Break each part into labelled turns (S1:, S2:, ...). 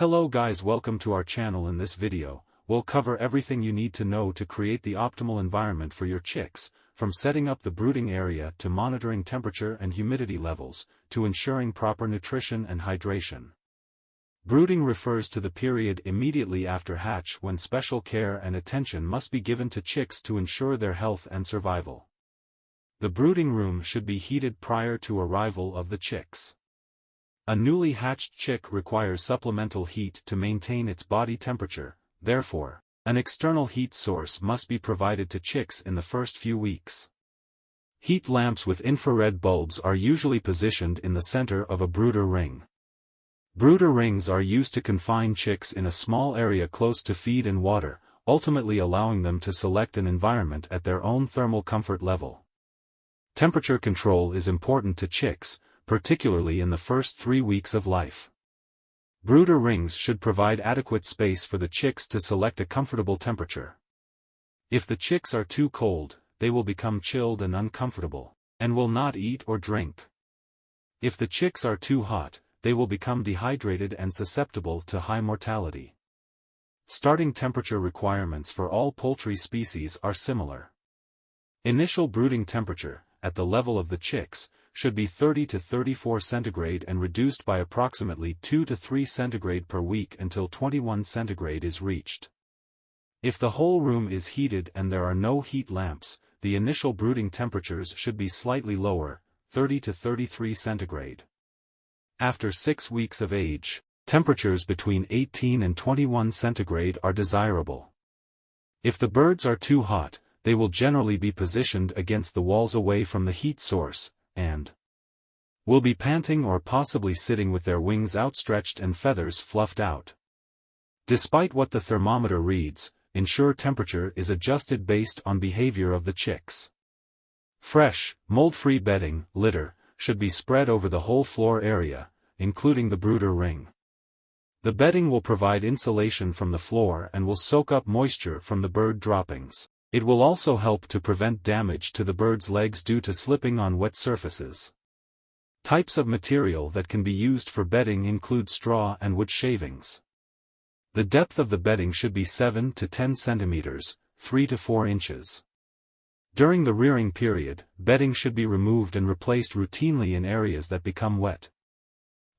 S1: Hello guys, welcome to our channel. In this video, we'll cover everything you need to know to create the optimal environment for your chicks, from setting up the brooding area to monitoring temperature and humidity levels, to ensuring proper nutrition and hydration. Brooding refers to the period immediately after hatch when special care and attention must be given to chicks to ensure their health and survival. The brooding room should be heated prior to arrival of the chicks. A newly hatched chick requires supplemental heat to maintain its body temperature, therefore, an external heat source must be provided to chicks in the first few weeks. Heat lamps with infrared bulbs are usually positioned in the center of a brooder ring. Brooder rings are used to confine chicks in a small area close to feed and water, ultimately allowing them to select an environment at their own thermal comfort level. Temperature control is important to chicks, particularly in the first 3 weeks of life. Brooder rings should provide adequate space for the chicks to select a comfortable temperature. If the chicks are too cold, they will become chilled and uncomfortable, and will not eat or drink. If the chicks are too hot, they will become dehydrated and susceptible to high mortality. Starting temperature requirements for all poultry species are similar. Initial brooding temperature, at the level of the chicks, should be 30 to 34 centigrade and reduced by approximately 2 to 3 centigrade per week until 21 centigrade is reached. If the whole room is heated and there are no heat lamps, the initial brooding temperatures should be slightly lower, 30 to 33 centigrade. After 6 weeks of age, temperatures between 18 and 21 centigrade are desirable. If the birds are too hot, they will generally be positioned against the walls away from the heat source, and will be panting or possibly sitting with their wings outstretched and feathers fluffed out. Despite what the thermometer reads, ensure temperature is adjusted based on behavior of the chicks. Fresh, mold-free bedding, litter, should be spread over the whole floor area, including the brooder ring. The bedding will provide insulation from the floor and will soak up moisture from the bird droppings. It will also help to prevent damage to the bird's legs due to slipping on wet surfaces. Types of material that can be used for bedding include straw and wood shavings. The depth of the bedding should be 7 to 10 centimeters, 3 to 4 inches. During the rearing period, bedding should be removed and replaced routinely in areas that become wet.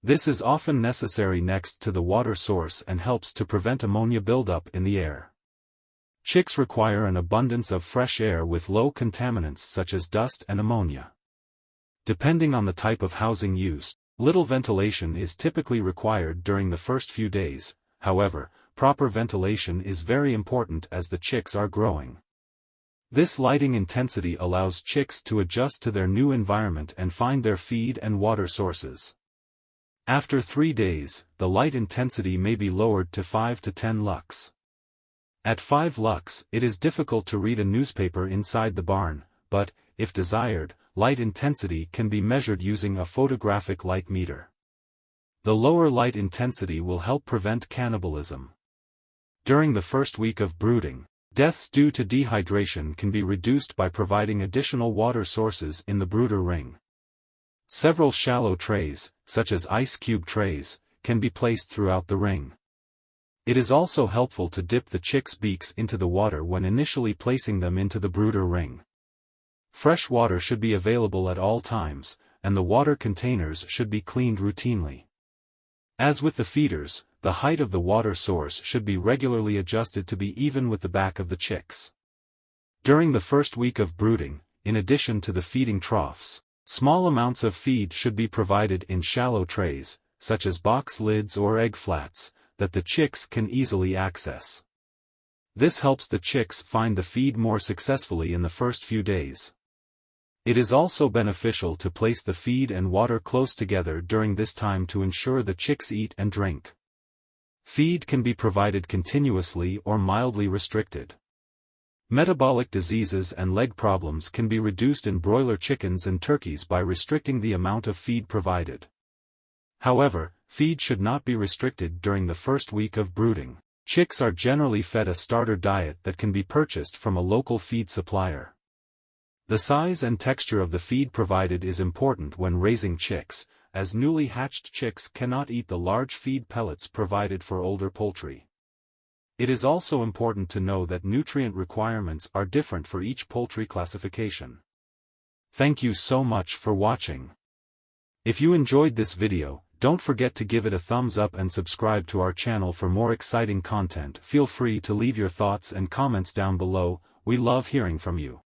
S1: This is often necessary next to the water source and helps to prevent ammonia buildup in the air. Chicks require an abundance of fresh air with low contaminants such as dust and ammonia. Depending on the type of housing used, little ventilation is typically required during the first few days. However, proper ventilation is very important as the chicks are growing. This lighting intensity allows chicks to adjust to their new environment and find their feed and water sources. After 3 days, the light intensity may be lowered to 5 to 10 lux. At 5 lux, it is difficult to read a newspaper inside the barn, but, if desired, light intensity can be measured using a photographic light meter. The lower light intensity will help prevent cannibalism. During the first week of brooding, deaths due to dehydration can be reduced by providing additional water sources in the brooder ring. Several shallow trays, such as ice cube trays, can be placed throughout the ring. It is also helpful to dip the chicks' beaks into the water when initially placing them into the brooder ring. Fresh water should be available at all times, and the water containers should be cleaned routinely. As with the feeders, the height of the water source should be regularly adjusted to be even with the back of the chicks. During the first week of brooding, in addition to the feeding troughs, small amounts of feed should be provided in shallow trays, such as box lids or egg flats, that the chicks can easily access. This helps the chicks find the feed more successfully in the first few days. It is also beneficial to place the feed and water close together during this time to ensure the chicks eat and drink. Feed can be provided continuously or mildly restricted. Metabolic diseases and leg problems can be reduced in broiler chickens and turkeys by restricting the amount of feed provided. However, feed should not be restricted during the first week of brooding. Chicks are generally fed a starter diet that can be purchased from a local feed supplier. The size and texture of the feed provided is important when raising chicks, as newly hatched chicks cannot eat the large feed pellets provided for older poultry. It is also important to know that nutrient requirements are different for each poultry classification. Thank you so much for watching. If you enjoyed this video, don't forget to give it a thumbs up and subscribe to our channel for more exciting content. Feel free to leave your thoughts and comments down below, we love hearing from you.